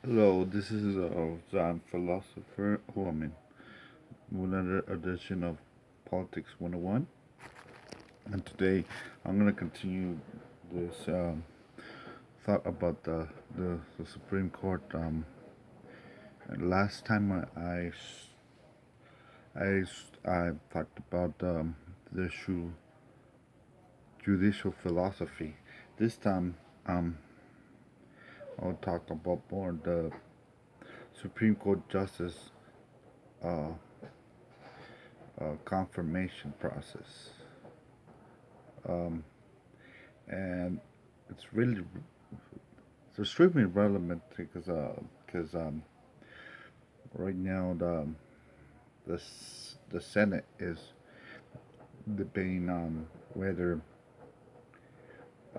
Hello, this is Zan Philosopher Huamin, with another edition of Politics 101. And today I'm going to continue this thought about the Supreme Court. Last time I talked about the issue judicial philosophy. This time I'll talk about more the Supreme Court justice uh, confirmation process. Um, and it's extremely relevant because right now the Senate is debating on whether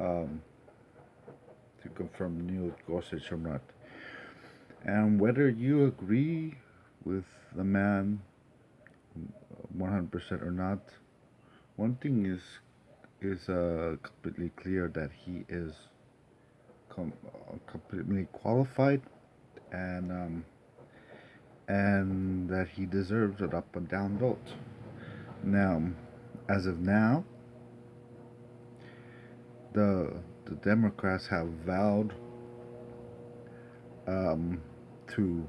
um, to confirm Neil Gorsuch or not, and whether you agree with the man 100% or not. One thing is completely clear that he is completely qualified and and that he deserves an up and down vote. Now, as of now, the the Democrats have vowed um, to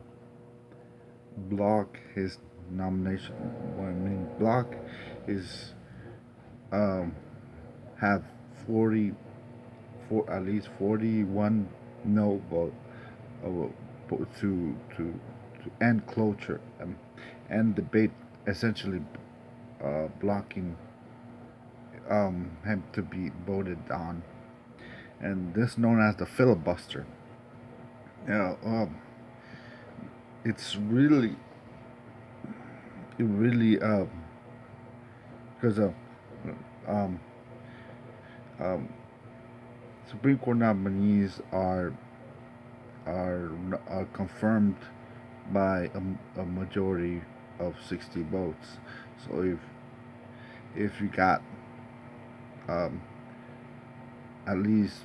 block his nomination. What I mean, block is um, have 40 for at least 41 no vote to end cloture and debate, essentially blocking him to be voted on, and this known as the filibuster. Now, it's really, it really, because um, um, Supreme Court nominees are confirmed by a majority of 60 votes. So if you got um, at least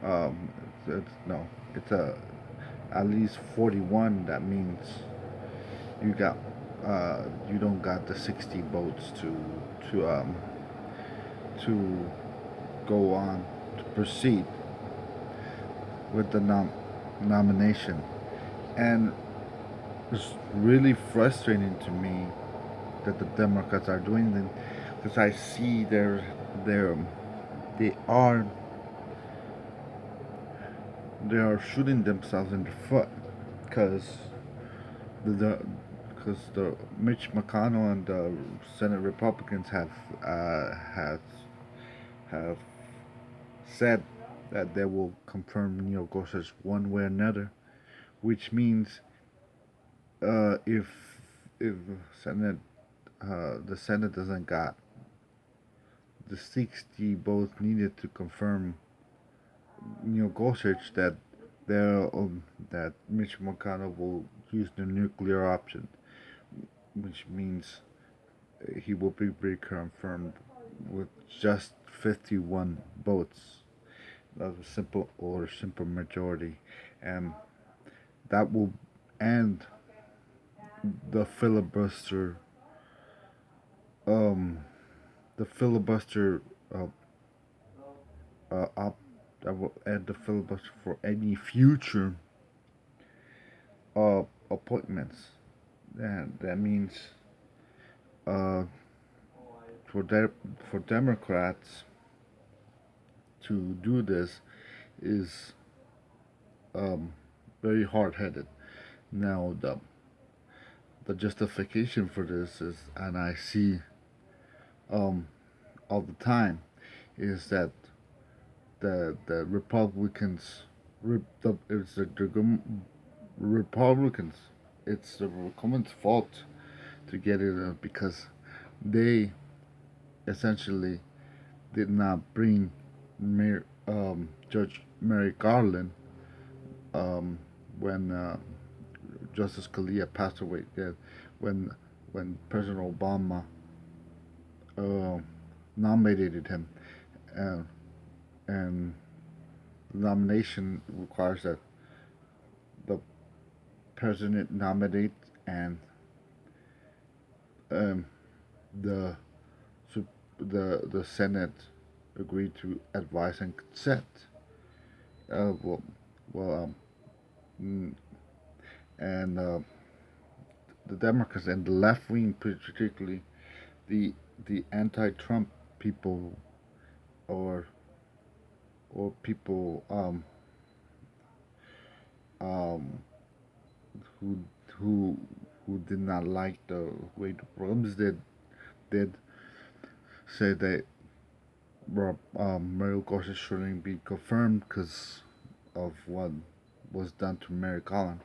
um, it's, no, it's at least 41. That means you got you don't got the 60 votes to um, to go on to proceed with the nomination, and it's really frustrating to me that the Democrats are doing them because I see they're they are they are shooting themselves in the foot because the because the Mitch McConnell and the Senate Republicans have said that they will confirm Neil Gorsuch one way or another, which means if Senate the Senate doesn't got the 60 votes needed to confirm Neil Gorsuch, that Mitch McConnell will use the nuclear option, which means he will be reconfirmed with just 51 votes. That's a simple majority, and that will end the filibuster. Um, the filibuster uh, up that will end the filibuster for any future appointments. And that means uh, for Democrats to do this is um, very hard headed. Now the justification for this is, and I see um, all the time, is that the Republicans, it's the Republicans, it's the Republicans' fault to get it because they essentially did not bring Judge Mary Garland um, when Justice Scalia passed away. When when President Obama uh, nominated him, uh, and the nomination requires that the president nominates and um, the the Senate agreed to advise and consent. Uh, well, well, mm, and the Democrats and the left wing, particularly the anti-Trump people or people um, who who who did not like the way the programs did say that Mary Gorsuch shouldn't be confirmed because of what was done to Mary Collins.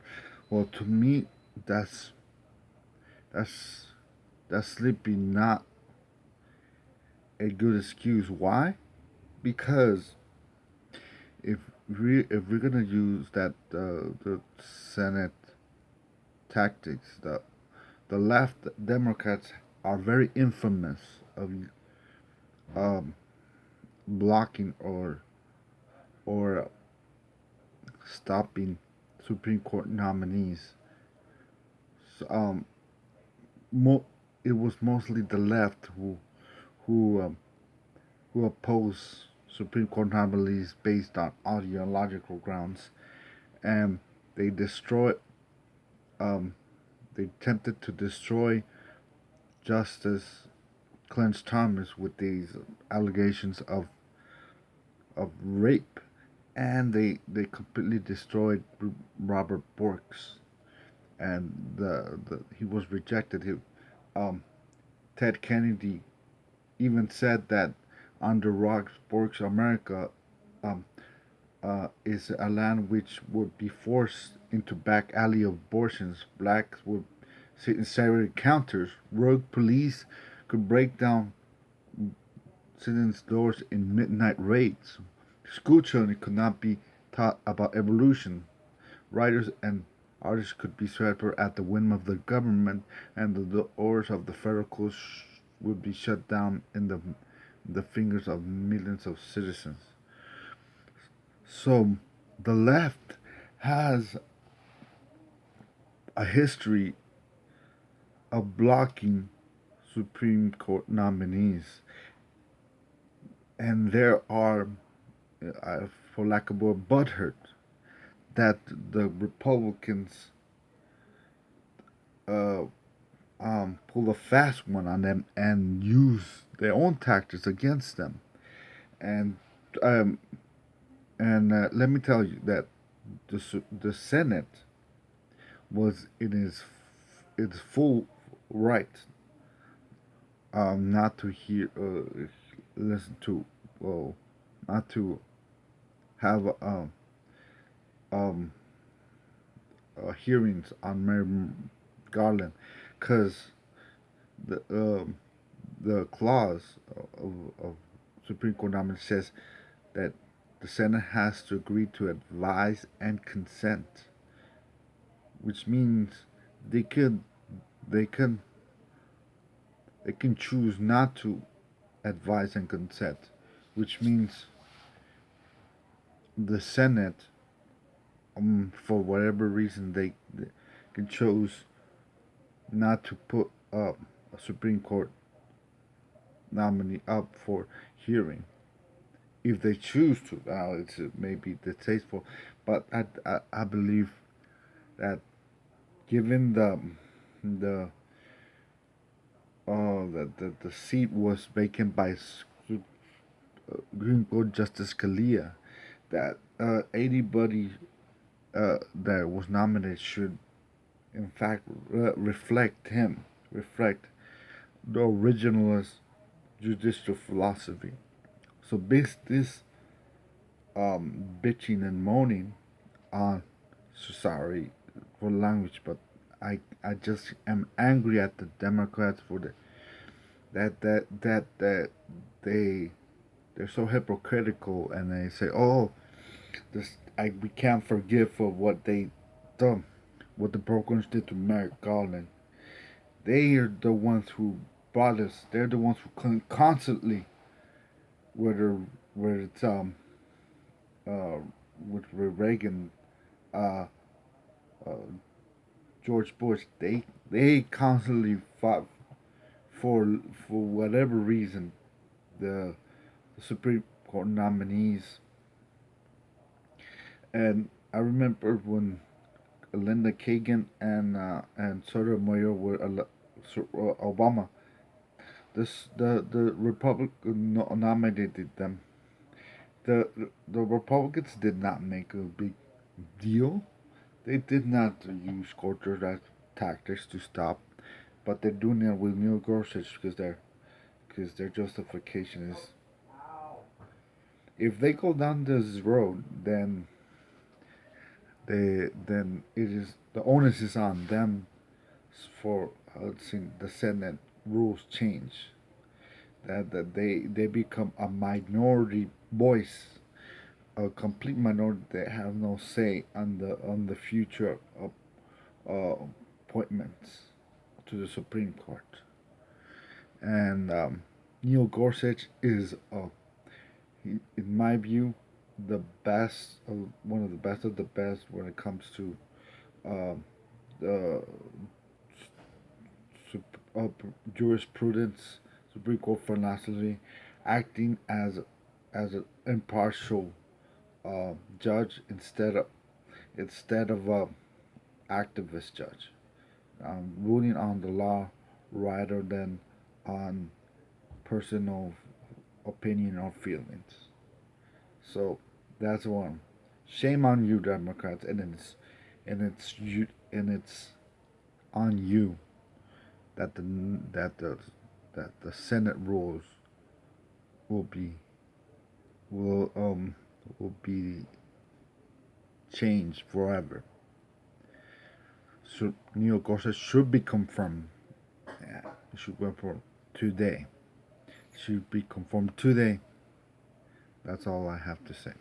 Well, to me, that's that's that's simply not a good excuse. Why? Because if we're gonna use that the Senate tactics, the left Democrats are very infamous of um, blocking or stopping Supreme Court nominees. So, it was mostly the left who um, who oppose Supreme Court nominees based on ideological grounds, and they destroyed. They attempted to destroy Justice Clarence Thomas with these allegations of rape, and they completely destroyed Robert Borks, and he was rejected. Ted Kennedy even said that under Robert Borks, America um, is a land which would be forced into back alley abortions. Blacks would sit in serrated counters. Rogue police could break down citizens' doors in midnight raids. School children could not be taught about evolution. Writers and artists could be swept at the whim of the government, and the doors of the federal courts would be shut down in the fingers of millions of citizens. So, the left has a history of blocking Supreme Court nominees, and there are, for lack of a word, butthurt that the Republicans uh, pull a fast one on them and use their own tactics against them. And um, let me tell you that the Senate was in its full right not to hear listen to well not to have um, hearings on Mary Garland because the um, the clause of Supreme Court nominee says that the Senate has to agree to advise and consent, which means they could they can they can choose not to advise and consent, which means the Senate, for whatever reason, they can choose not to put up a Supreme Court nominee up for hearing. If they choose to, now it's maybe distasteful, but I believe that given the the seat was vacant by Supreme Court Justice Scalia, that anybody that was nominated should, in fact, reflect him, reflect the originalist judicial philosophy. So this bitching and moaning on, sorry for language, but I just am angry at the Democrats for that they they're so hypocritical and they say, oh, this we can't forgive for what they done, what the programs did to Merrick Garland. They are the ones who brought us. They're the ones who constantly, whether it's uh with Reagan, uh uh, George Bush, they constantly fought for whatever reason the, the Supreme Court nominees. And I remember when Linda Kagan and Sotomayor were Obama. The Republican nominated them. The Republicans did not make a big deal. They did not use torture as tactics to stop, but they're doing it with Neil Gorsuch because their justification is if they go down this road, then it is the onus is on them for the Senate rules change that they become a minority voice, a complete minority that have no say on the future of appointments to the Supreme Court. And Neil Gorsuch is, in my view, the best, one of the best of the best when it comes to uh, the uh, jurisprudence, Supreme Court philosophy, acting as an impartial judge instead of a activist judge, ruling on the law rather than on personal opinion or feelings. So that's one. Shame on you, Democrats, and it's on you that that the the Senate rules will be will um will be changed forever. So Neil Gorsuch should be confirmed. Yeah, it should go for today. Should be confirmed today. That's all I have to say.